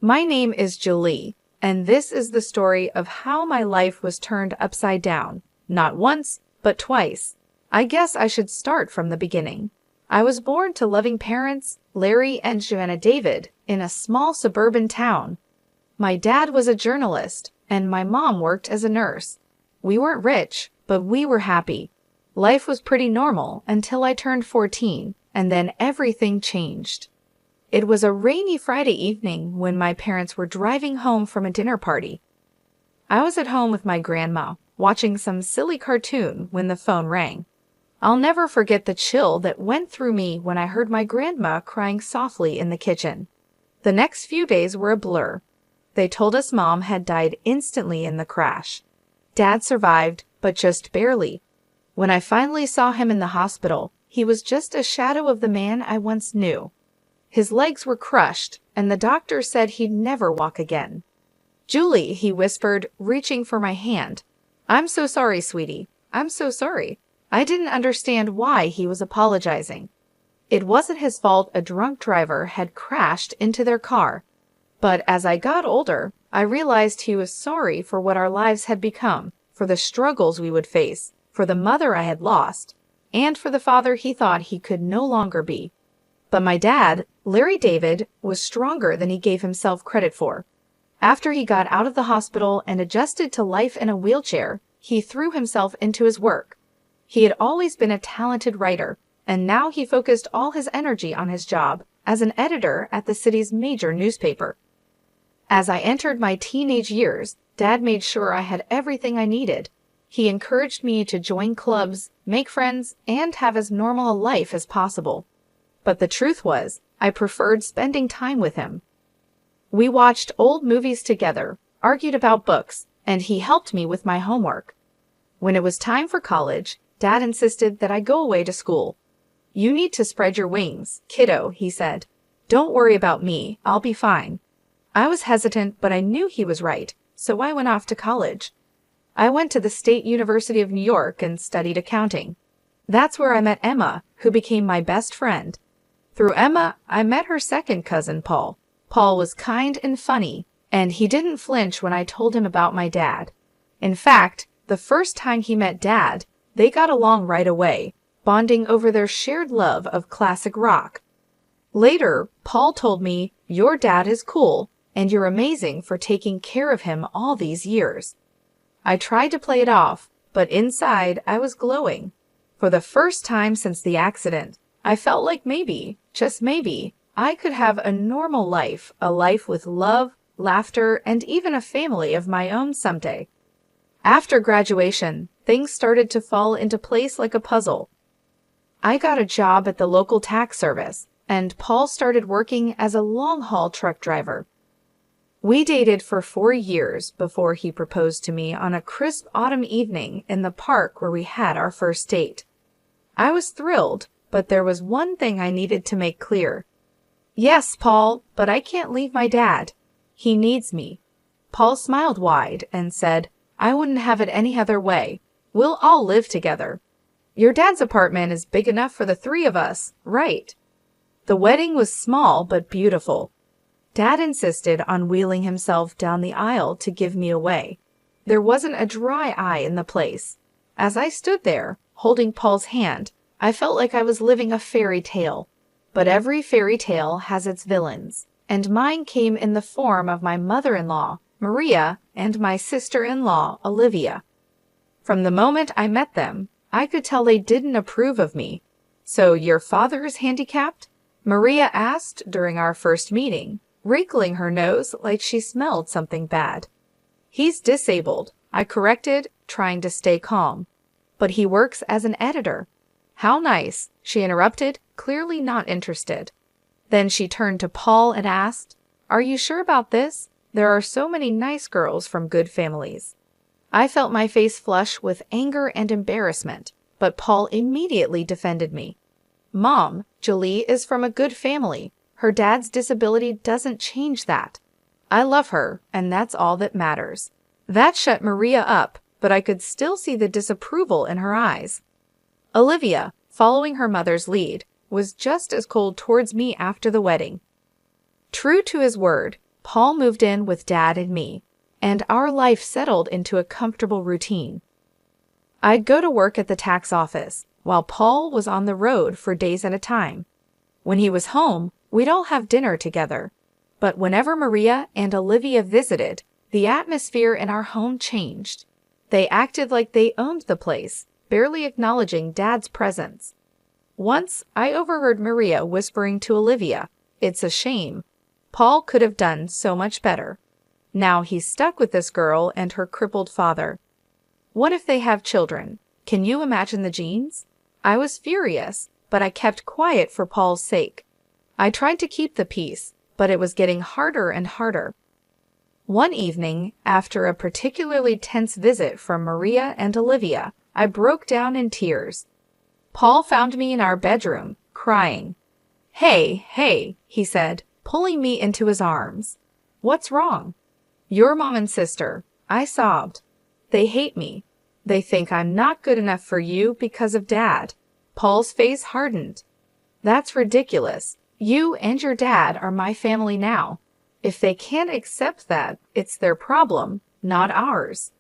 My name is Julie, and this is the story of how my life was turned upside down, not once, but twice. I guess I should start from the beginning. I was born to loving parents, Larry and Joanna David, in a small suburban town. My dad was a journalist, and my mom worked as a nurse. We weren't rich, but we were happy. Life was pretty normal until I turned 14, and then everything changed. It was a rainy Friday evening when my parents were driving home from a dinner party. I was at home with my grandma, watching some silly cartoon when the phone rang. I'll never forget the chill that went through me when I heard my grandma crying softly in the kitchen. The next few days were a blur. They told us Mom had died instantly in the crash. Dad survived, but just barely. When I finally saw him in the hospital, he was just a shadow of the man I once knew. His legs were crushed, and the doctor said he'd never walk again. "Julie," he whispered, reaching for my hand. "I'm so sorry, sweetie. I'm so sorry." I didn't understand why he was apologizing. It wasn't his fault a drunk driver had crashed into their car. But as I got older, I realized he was sorry for what our lives had become, for the struggles we would face, for the mother I had lost, and for the father he thought he could no longer be. But my dad, Larry David, was stronger than he gave himself credit for. After he got out of the hospital and adjusted to life in a wheelchair, he threw himself into his work. He had always been a talented writer, and now he focused all his energy on his job as an editor at the city's major newspaper. As I entered my teenage years, Dad made sure I had everything I needed. He encouraged me to join clubs, make friends, and have as normal a life as possible. But the truth was, I preferred spending time with him. We watched old movies together, argued about books, and he helped me with my homework. When it was time for college, Dad insisted that I go away to school. "You need to spread your wings, kiddo," he said. "Don't worry about me, I'll be fine." I was hesitant, but I knew he was right, so I went off to college. I went to the State University of New York and studied accounting. That's where I met Emma, who became my best friend. Through Emma, I met her second cousin, Paul. Paul was kind and funny, and he didn't flinch when I told him about my dad. In fact, the first time he met Dad, they got along right away, bonding over their shared love of classic rock. Later, Paul told me, "Your dad is cool, and you're amazing for taking care of him all these years." I tried to play it off, but inside I was glowing. For the first time since the accident, I felt like maybe, just maybe, I could have a normal life, a life with love, laughter, and even a family of my own someday. After graduation, things started to fall into place like a puzzle. I got a job at the local tax service, and Paul started working as a long-haul truck driver. We dated for 4 years before he proposed to me on a crisp autumn evening in the park where we had our first date. I was thrilled, but there was one thing I needed to make clear. "Yes, Paul, but I can't leave my dad. He needs me." Paul smiled wide and said, "I wouldn't have it any other way. We'll all live together. Your dad's apartment is big enough for the 3 of us, right?" The wedding was small but beautiful. Dad insisted on wheeling himself down the aisle to give me away. There wasn't a dry eye in the place. As I stood there, holding Paul's hand, I felt like I was living a fairy tale. But every fairy tale has its villains, and mine came in the form of my mother-in-law, Maria, and my sister-in-law, Olivia. From the moment I met them, I could tell they didn't approve of me. "So your father is handicapped?" Maria asked during our first meeting, wrinkling her nose like she smelled something bad. "He's disabled," I corrected, trying to stay calm. "But he works as an editor." "How nice," she interrupted, clearly not interested. Then she turned to Paul and asked, "Are you sure about this? There are so many nice girls from good families." I felt my face flush with anger and embarrassment, but Paul immediately defended me. "Mom, Julie is from a good family. Her dad's disability doesn't change that. I love her, and that's all that matters." That shut Maria up, but I could still see the disapproval in her eyes. Olivia, following her mother's lead, was just as cold towards me after the wedding. True to his word, Paul moved in with Dad and me, and our life settled into a comfortable routine. I'd go to work at the tax office, while Paul was on the road for days at a time. When he was home, we'd all have dinner together. But whenever Maria and Olivia visited, the atmosphere in our home changed. They acted like they owned the place, barely acknowledging Dad's presence. Once, I overheard Maria whispering to Olivia, "It's a shame. Paul could have done so much better. Now he's stuck with this girl and her crippled father. What if they have children? Can you imagine the genes?" I was furious, but I kept quiet for Paul's sake. I tried to keep the peace, but it was getting harder and harder. One evening, after a particularly tense visit from Maria and Olivia, I broke down in tears. Paul found me in our bedroom, crying. Hey, he said, pulling me into his arms. "What's wrong?" "Your mom and sister," I sobbed. "They hate me. They think I'm not good enough for you because of Dad." Paul's face hardened. "That's ridiculous. You and your dad are my family now. If they can't accept that, it's their problem, not ours."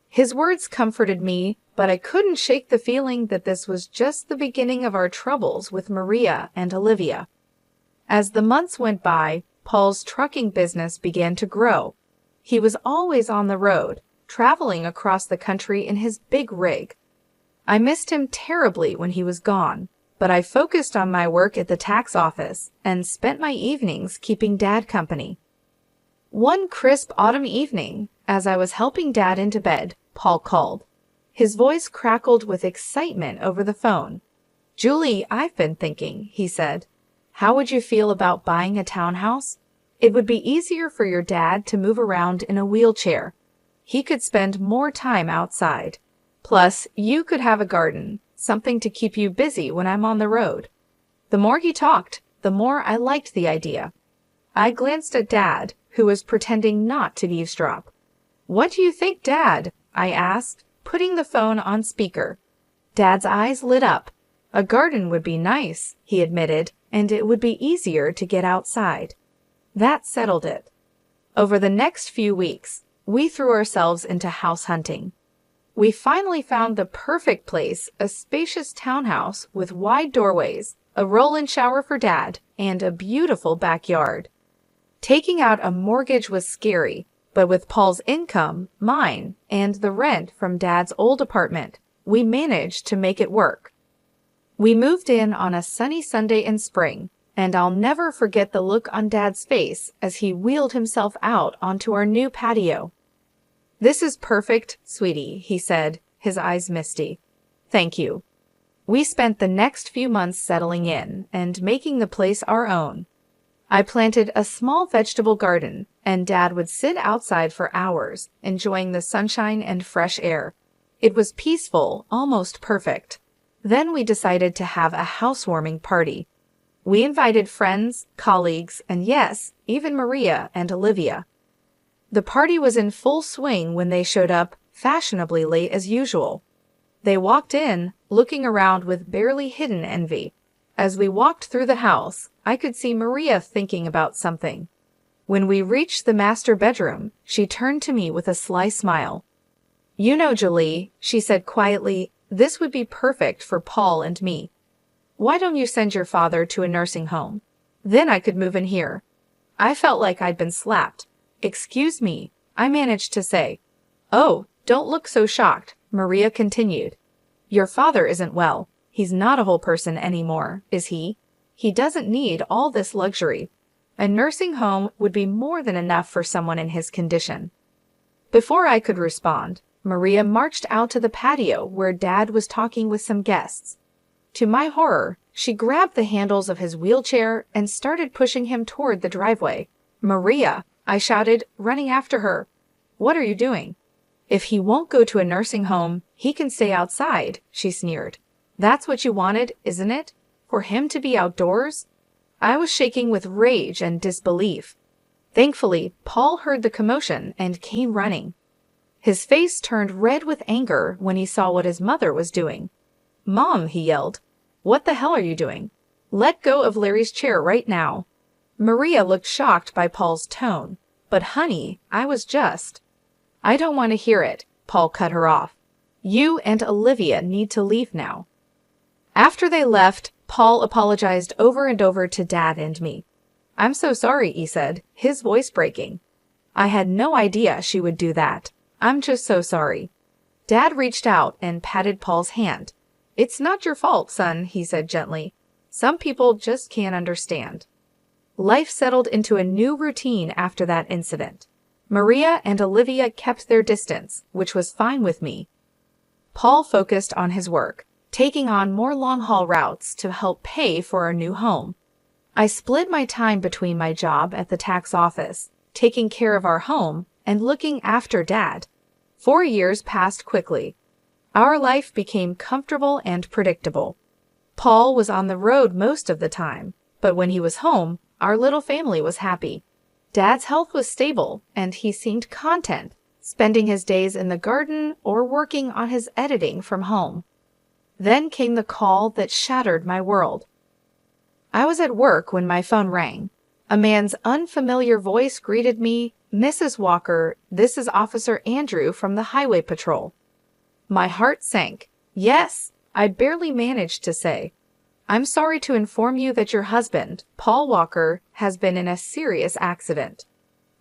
His words comforted me, but I couldn't shake the feeling that this was just the beginning of our troubles with Maria and Olivia. As the months went by, Paul's trucking business began to grow. He was always on the road, traveling across the country in his big rig. I missed him terribly when he was gone, but I focused on my work at the tax office and spent my evenings keeping Dad company. One crisp autumn evening, as I was helping Dad into bed, Paul called. His voice crackled with excitement over the phone. "Julie, I've been thinking," he said. "How would you feel about buying a townhouse? It would be easier for your dad to move around in a wheelchair. He could spend more time outside. Plus, you could have a garden, something to keep you busy when I'm on the road." The more he talked, the more I liked the idea. I glanced at Dad, who was pretending not to eavesdrop. "What do you think, Dad?" I asked, putting the phone on speaker. Dad's eyes lit up. "A garden would be nice," he admitted, "and it would be easier to get outside." That settled it. Over the next few weeks, we threw ourselves into house hunting. We finally found the perfect place, a spacious townhouse with wide doorways, a roll-in shower for Dad, and a beautiful backyard. Taking out a mortgage was scary, but with Paul's income, mine, and the rent from Dad's old apartment, we managed to make it work. We moved in on a sunny Sunday in spring, and I'll never forget the look on Dad's face as he wheeled himself out onto our new patio. "This is perfect, sweetie," he said, his eyes misty. "Thank you." We spent the next few months settling in and making the place our own. I planted a small vegetable garden, and Dad would sit outside for hours, enjoying the sunshine and fresh air. It was peaceful, almost perfect. Then we decided to have a housewarming party. We invited friends, colleagues, and yes, even Maria and Olivia. The party was in full swing when they showed up, fashionably late as usual. They walked in, looking around with barely hidden envy. As we walked through the house, I could see Maria thinking about something. When we reached the master bedroom, she turned to me with a sly smile. "You know, Julie," she said quietly, "this would be perfect for Paul and me. Why don't you send your father to a nursing home? Then I could move in here." I felt like I'd been slapped. "Excuse me," I managed to say. "Oh, don't look so shocked," Maria continued. "Your father isn't well. He's not a whole person anymore, is he? He doesn't need all this luxury. A nursing home would be more than enough for someone in his condition." Before I could respond, Maria marched out to the patio where Dad was talking with some guests. To my horror, she grabbed the handles of his wheelchair and started pushing him toward the driveway. "Maria!" I shouted, running after her. "What are you doing?" "If he won't go to a nursing home, he can stay outside," she sneered. "That's what you wanted, isn't it? For him to be outdoors?" I was shaking with rage and disbelief. Thankfully, Paul heard the commotion and came running. His face turned red with anger when he saw what his mother was doing. "Mom," he yelled, "what the hell are you doing? Let go of Larry's chair right now." Maria looked shocked by Paul's tone. But honey, I was just. I don't want to hear it, Paul cut her off. You and Olivia need to leave now. After they left, Paul apologized over and over to Dad and me. I'm so sorry, he said, his voice breaking. I had no idea she would do that. I'm just so sorry. Dad reached out and patted Paul's hand. It's not your fault, son, he said gently. Some people just can't understand. Life settled into a new routine after that incident. Maria and Olivia kept their distance, which was fine with me. Paul focused on his work, taking on more long-haul routes to help pay for our new home. I split my time between my job at the tax office, taking care of our home, and looking after Dad. 4 years passed quickly. Our life became comfortable and predictable. Paul was on the road most of the time, but when he was home, our little family was happy. Dad's health was stable, and he seemed content, spending his days in the garden or working on his editing from home. Then came the call that shattered my world. I was at work when my phone rang. A man's unfamiliar voice greeted me, Mrs. Walker, this is Officer Andrew from the Highway Patrol. My heart sank. Yes, I barely managed to say. I'm sorry to inform you that your husband, Paul Walker, has been in a serious accident.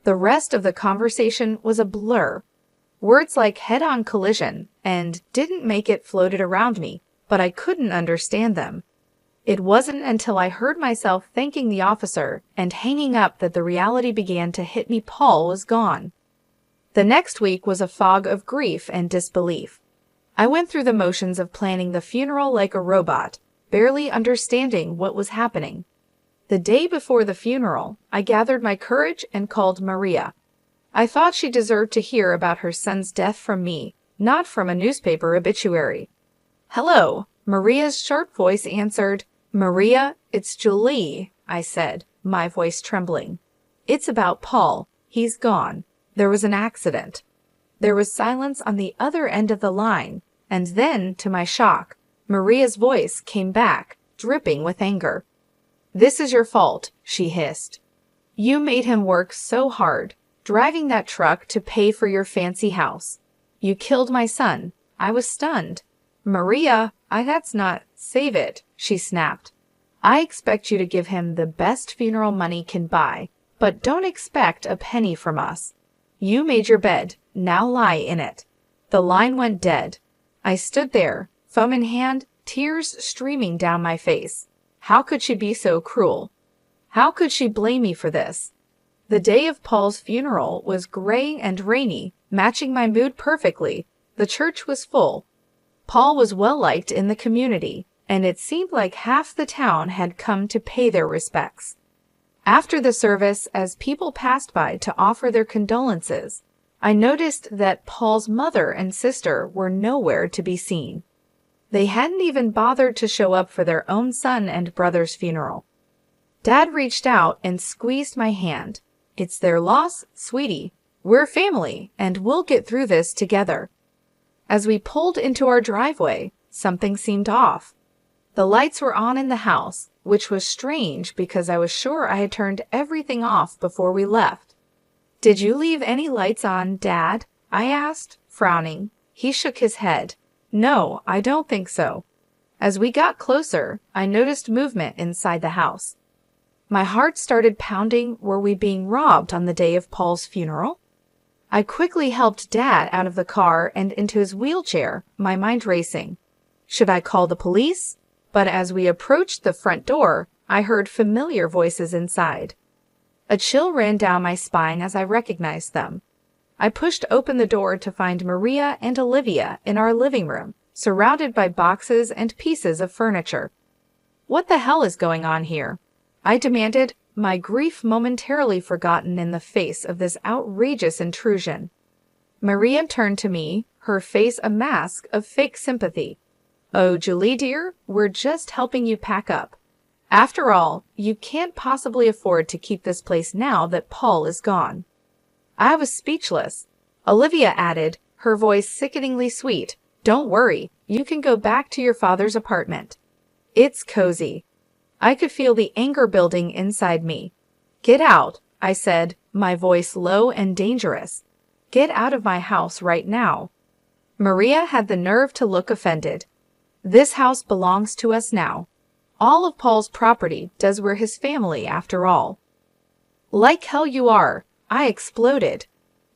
The rest of the conversation was a blur. Words like head-on collision and didn't make it floated around me, but I couldn't understand them. It wasn't until I heard myself thanking the officer and hanging up that the reality began to hit me. Paul was gone. The next week was a fog of grief and disbelief. I went through the motions of planning the funeral like a robot, barely understanding what was happening. The day before the funeral, I gathered my courage and called Maria. I thought she deserved to hear about her son's death from me, not from a newspaper obituary. Hello, Maria's sharp voice answered. Maria, it's Julie, I said, my voice trembling. It's about Paul. He's gone. There was an accident. There was silence on the other end of the line, and then, to my shock, Maria's voice came back, dripping with anger. This is your fault, she hissed. You made him work so hard, driving that truck to pay for your fancy house. You killed my son. I was stunned. Maria, that's not, save it, she snapped. I expect you to give him the best funeral money can buy, but don't expect a penny from us. You made your bed, now lie in it. The line went dead. I stood there, phone in hand, tears streaming down my face. How could she be so cruel? How could she blame me for this? The day of Paul's funeral was gray and rainy, matching my mood perfectly. The church was full. Paul was well liked in the community, and it seemed like half the town had come to pay their respects. After the service, as people passed by to offer their condolences, I noticed that Paul's mother and sister were nowhere to be seen. They hadn't even bothered to show up for their own son and brother's funeral. Dad reached out and squeezed my hand. It's their loss, sweetie. We're family, and we'll get through this together. As we pulled into our driveway, something seemed off. The lights were on in the house, which was strange because I was sure I had turned everything off before we left. Did you leave any lights on, Dad? I asked, frowning. He shook his head. No, I don't think so. As we got closer, I noticed movement inside the house. My heart started pounding. Were we being robbed on the day of Paul's funeral? I quickly helped Dad out of the car and into his wheelchair, my mind racing. Should I call the police? But as we approached the front door, I heard familiar voices inside. A chill ran down my spine as I recognized them. I pushed open the door to find Maria and Olivia in our living room, surrounded by boxes and pieces of furniture. What the hell is going on here? I demanded, my grief momentarily forgotten in the face of this outrageous intrusion. Maria turned to me, her face a mask of fake sympathy. Oh, Julie dear, we're just helping you pack up. After all, you can't possibly afford to keep this place now that Paul is gone. I was speechless. Olivia added, her voice sickeningly sweet, don't worry, you can go back to your father's apartment. It's cozy. I could feel the anger building inside me. Get out, I said, my voice low and dangerous. Get out of my house right now. Maria had the nerve to look offended. This house belongs to us now. All of Paul's property does. We're his family after all. Like hell you are, I exploded.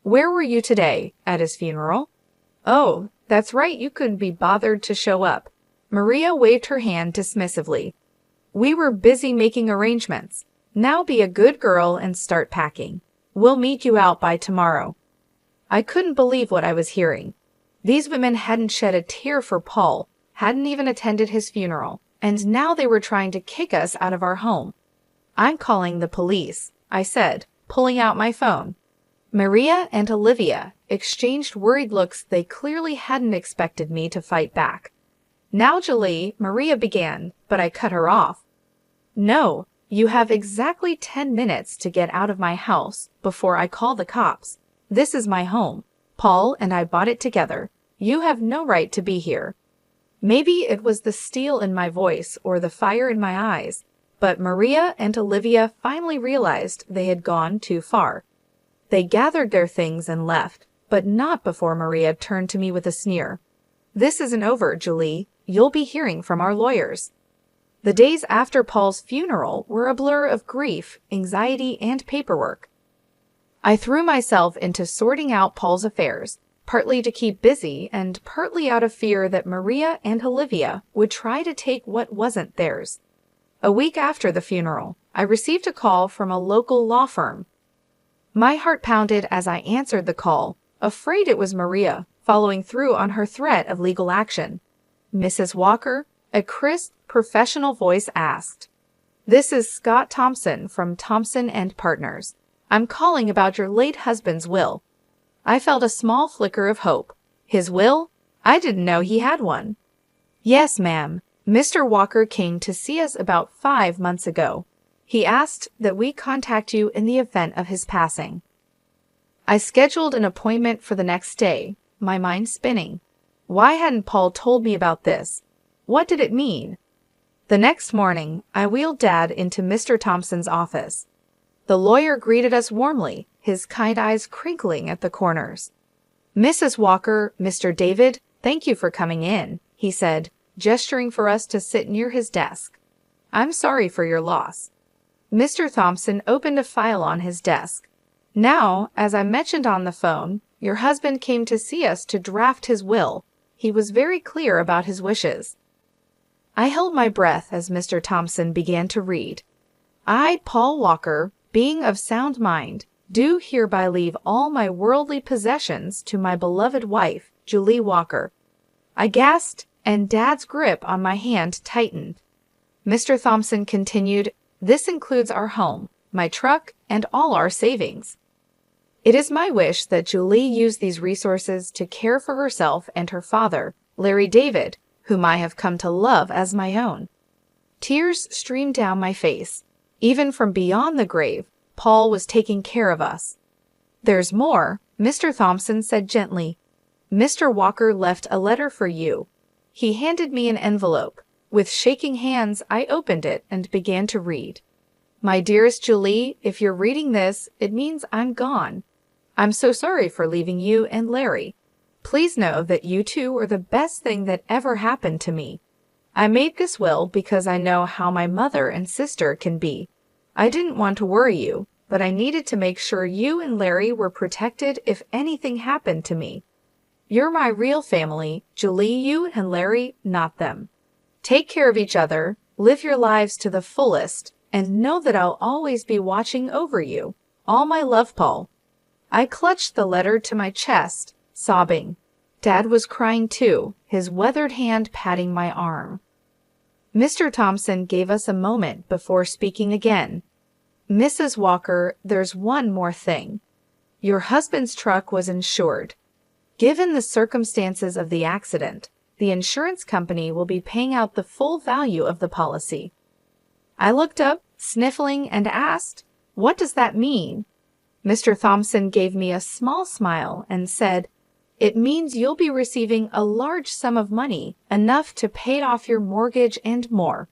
Where were you today? At his funeral? Oh, that's right, you couldn't be bothered to show up. Maria waved her hand dismissively. We were busy making arrangements. Now be a good girl and start packing. We'll meet you out by tomorrow. I couldn't believe what I was hearing. These women hadn't shed a tear for Paul, hadn't even attended his funeral, and now they were trying to kick us out of our home. I'm calling the police, I said, pulling out my phone. Maria and Olivia exchanged worried looks. They clearly hadn't expected me to fight back. Now, Julie, Maria began, but I cut her off. No, you have exactly 10 minutes to get out of my house before I call the cops. This is my home. Paul and I bought it together. You have no right to be here. Maybe it was the steel in my voice or the fire in my eyes, but Maria and Olivia finally realized they had gone too far. They gathered their things and left, but not before Maria turned to me with a sneer. This isn't over, Julie. You'll be hearing from our lawyers. The days after Paul's funeral were a blur of grief, anxiety, and paperwork. I threw myself into sorting out Paul's affairs, partly to keep busy and partly out of fear that Maria and Olivia would try to take what wasn't theirs. A week after the funeral, I received a call from a local law firm. My heart pounded as I answered the call, afraid it was Maria, following through on her threat of legal action. Mrs. Walker, a crisp, professional voice asked. This is Scott Thompson from Thompson and Partners. I'm calling about your late husband's will. I felt a small flicker of hope. His will? I didn't know he had one. Yes, ma'am. Mr. Walker came to see us about 5 months ago. He asked that we contact you in the event of his passing. I scheduled an appointment for the next day, my mind spinning. Why hadn't Paul told me about this? What did it mean? The next morning, I wheeled Dad into Mr. Thompson's office. The lawyer greeted us warmly, his kind eyes crinkling at the corners. Mrs. Walker, Mr. David, thank you for coming in, he said, gesturing for us to sit near his desk. I'm sorry for your loss. Mr. Thompson opened a file on his desk. Now, as I mentioned on the phone, your husband came to see us to draft his will. He was very clear about his wishes. I held my breath as Mr. Thompson began to read. I, Paul Walker, being of sound mind, do hereby leave all my worldly possessions to my beloved wife, Julie Walker. I gasped, and Dad's grip on my hand tightened. Mr. Thompson continued, This includes our home, my truck, and all our savings. It is my wish that Julie use these resources to care for herself and her father, Larry David, whom I have come to love as my own. Tears streamed down my face. Even from beyond the grave, Paul was taking care of us. There's more, Mr. Thompson said gently. Mr. Walker left a letter for you. He handed me an envelope. With shaking hands, I opened it and began to read. My dearest Julie, if you're reading this, it means I'm gone. I'm so sorry for leaving you and Larry. Please know that you two are the best thing that ever happened to me. I made this will because I know how my mother and sister can be. I didn't want to worry you, but I needed to make sure you and Larry were protected if anything happened to me. You're my real family, Julie, you and Larry, not them. Take care of each other, live your lives to the fullest, and know that I'll always be watching over you. All my love, Paul. I clutched the letter to my chest, sobbing. Dad was crying too, his weathered hand patting my arm. Mr. Thompson gave us a moment before speaking again. Mrs. Walker, there's one more thing. Your husband's truck was insured. Given the circumstances of the accident, the insurance company will be paying out the full value of the policy. I looked up, sniffling, and asked, What does that mean? Mr. Thompson gave me a small smile and said, It means you'll be receiving a large sum of money, enough to pay off your mortgage and more.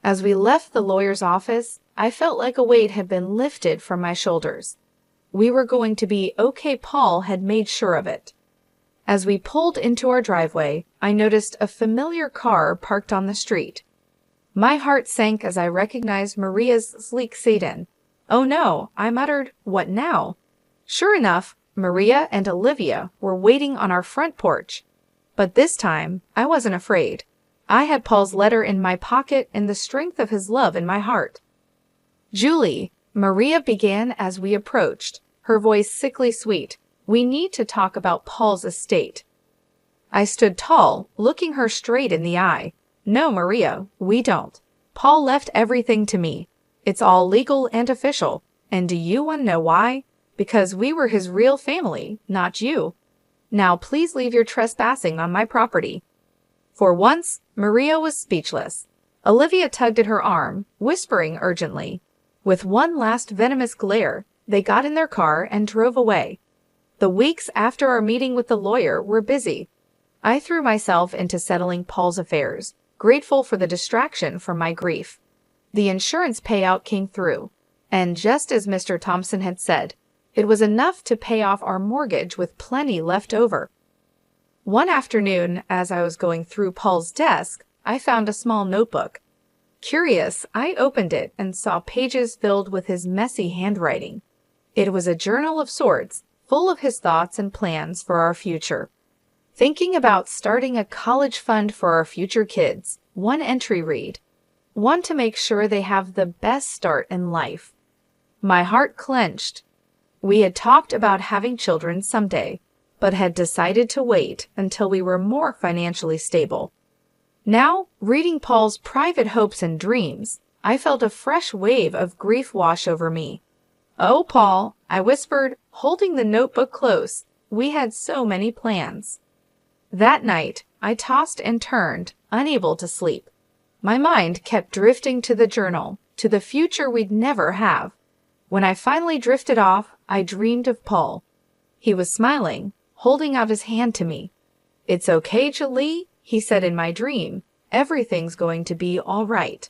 As we left the lawyer's office, I felt like a weight had been lifted from my shoulders. We were going to be okay. Paul had made sure of it. As we pulled into our driveway, I noticed a familiar car parked on the street. My heart sank as I recognized Maria's sleek sedan. "Oh no," I muttered, "what now?" Sure enough, Maria and Olivia were waiting on our front porch. But this time, I wasn't afraid. I had Paul's letter in my pocket and the strength of his love in my heart. "Julie," Maria began as we approached, her voice sickly sweet, "we need to talk about Paul's estate." I stood tall, looking her straight in the eye. "No, Maria, we don't. Paul left everything to me. It's all legal and official. And do you want to know why? Because we were his real family, not you. Now please leave your trespassing on my property." For once, Maria was speechless. Olivia tugged at her arm, whispering urgently. With one last venomous glare, they got in their car and drove away. The weeks after our meeting with the lawyer were busy. I threw myself into settling Paul's affairs, grateful for the distraction from my grief. The insurance payout came through, and just as Mr. Thompson had said, it was enough to pay off our mortgage with plenty left over. One afternoon, as I was going through Paul's desk, I found a small notebook. Curious, I opened it and saw pages filled with his messy handwriting. It was a journal of sorts, full of his thoughts and plans for our future. Thinking about starting a college fund for our future kids, one entry read, "Want to make sure they have the best start in life." My heart clenched. We had talked about having children someday, but had decided to wait until we were more financially stable. Now, reading Paul's private hopes and dreams, I felt a fresh wave of grief wash over me. "Oh, Paul," I whispered, holding the notebook close, "we had so many plans." That night, I tossed and turned, unable to sleep. My mind kept drifting to the journal, to the future we'd never have. When I finally drifted off, I dreamed of Paul. He was smiling, holding out his hand to me. "It's okay, Julie," he said in my dream. "Everything's going to be all right."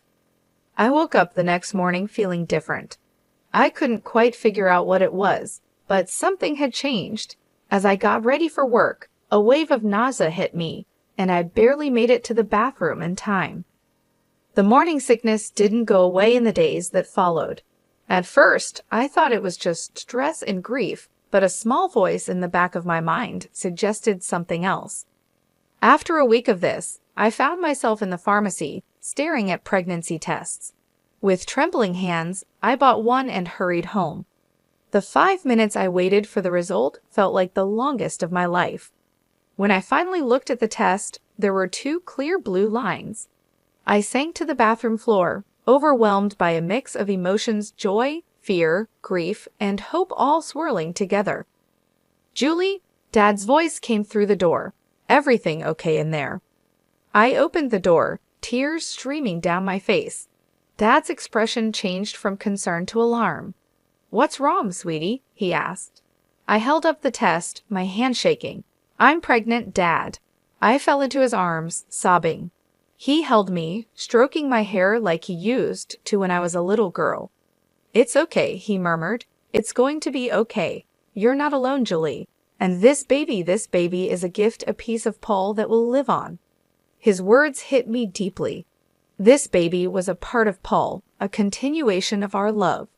I woke up the next morning feeling different. I couldn't quite figure out what it was, but something had changed. As I got ready for work, a wave of nausea hit me, and I barely made it to the bathroom in time. The morning sickness didn't go away in the days that followed. At first, I thought it was just stress and grief, but a small voice in the back of my mind suggested something else. After a week of this, I found myself in the pharmacy, staring at pregnancy tests. With trembling hands, I bought one and hurried home. The 5 minutes I waited for the result felt like the longest of my life. When I finally looked at the test, there were 2 clear blue lines. I sank to the bathroom floor, overwhelmed by a mix of emotions: joy, fear, grief, and hope all swirling together. "Julie," Dad's voice came through the door. "Everything okay in there?" I opened the door, tears streaming down my face. Dad's expression changed from concern to alarm. "What's wrong, sweetie?" he asked. I held up the test, my hand shaking. "I'm pregnant, Dad." I fell into his arms, sobbing. He held me, stroking my hair like he used to when I was a little girl. "It's okay," he murmured. "It's going to be okay. You're not alone, Julie. And this baby is a gift, a piece of Paul that will live on." His words hit me deeply. This baby was a part of Paul, a continuation of our love.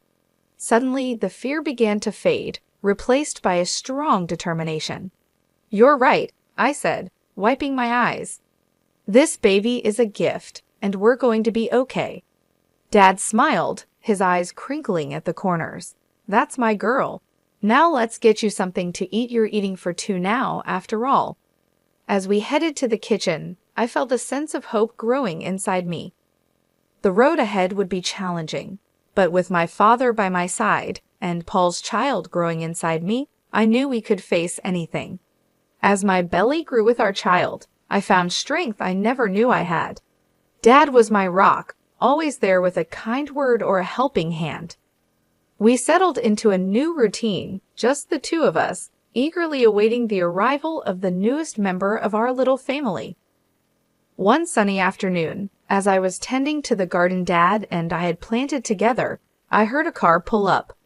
Suddenly, the fear began to fade, replaced by a strong determination. "You're right," I said, wiping my eyes. "This baby is a gift, and we're going to be okay." Dad smiled, his eyes crinkling at the corners. "That's my girl. Now let's get you something to eat. You're eating for 2 now, after all." As we headed to the kitchen, I felt a sense of hope growing inside me. The road ahead would be challenging, but with my father by my side and Paul's child growing inside me, I knew we could face anything. As my belly grew with our child, I found strength I never knew I had. Dad was my rock, always there with a kind word or a helping hand. We settled into a new routine, just the 2 of us, eagerly awaiting the arrival of the newest member of our little family. One sunny afternoon, As I was tending to the garden Dad and I had planted together, I heard a car pull up.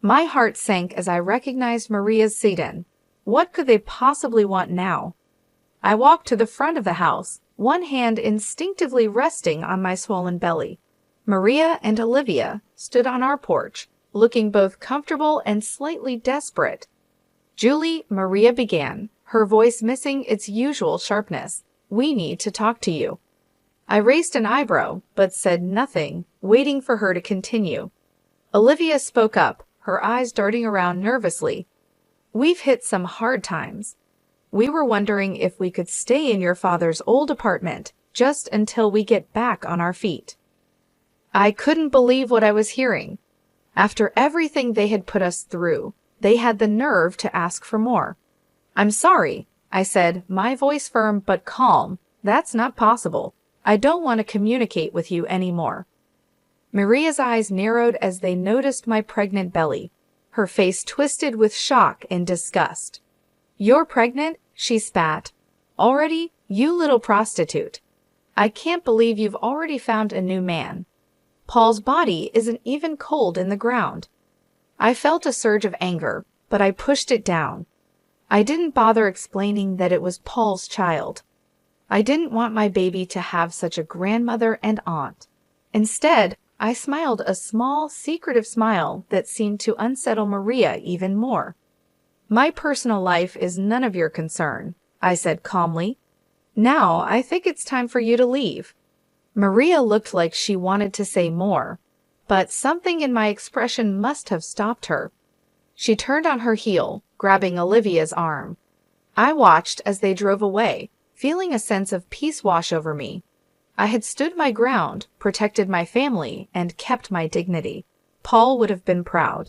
My heart sank as I recognized Maria's sedan. What could they possibly want now? I walked to the front of the house, one hand instinctively resting on my swollen belly. Maria and Olivia stood on our porch, looking both comfortable and slightly desperate. "Julie," Maria began, her voice missing its usual sharpness, "we need to talk to you." I raised an eyebrow, but said nothing, waiting for her to continue. Olivia spoke up, her eyes darting around nervously. "We've hit some hard times. We were wondering if we could stay in your father's old apartment just until we get back on our feet." I couldn't believe what I was hearing. After everything they had put us through, they had the nerve to ask for more. "I'm sorry," I said, my voice firm but calm. "That's not possible. I don't want to communicate with you anymore." Maria's eyes narrowed as they noticed my pregnant belly. Her face twisted with shock and disgust. "You're pregnant?" she spat. "Already? You little prostitute. I can't believe you've already found a new man. Paul's body isn't even cold in the ground." I felt a surge of anger, but I pushed it down. I didn't bother explaining that it was Paul's child. I didn't want my baby to have such a grandmother and aunt. Instead, I smiled a small, secretive smile that seemed to unsettle Maria even more. "My personal life is none of your concern," I said calmly. "Now I think it's time for you to leave." Maria looked like she wanted to say more, but something in my expression must have stopped her. She turned on her heel, grabbing Olivia's arm. I watched as they drove away, feeling a sense of peace wash over me. I had stood my ground, protected my family, and kept my dignity. Paul would have been proud.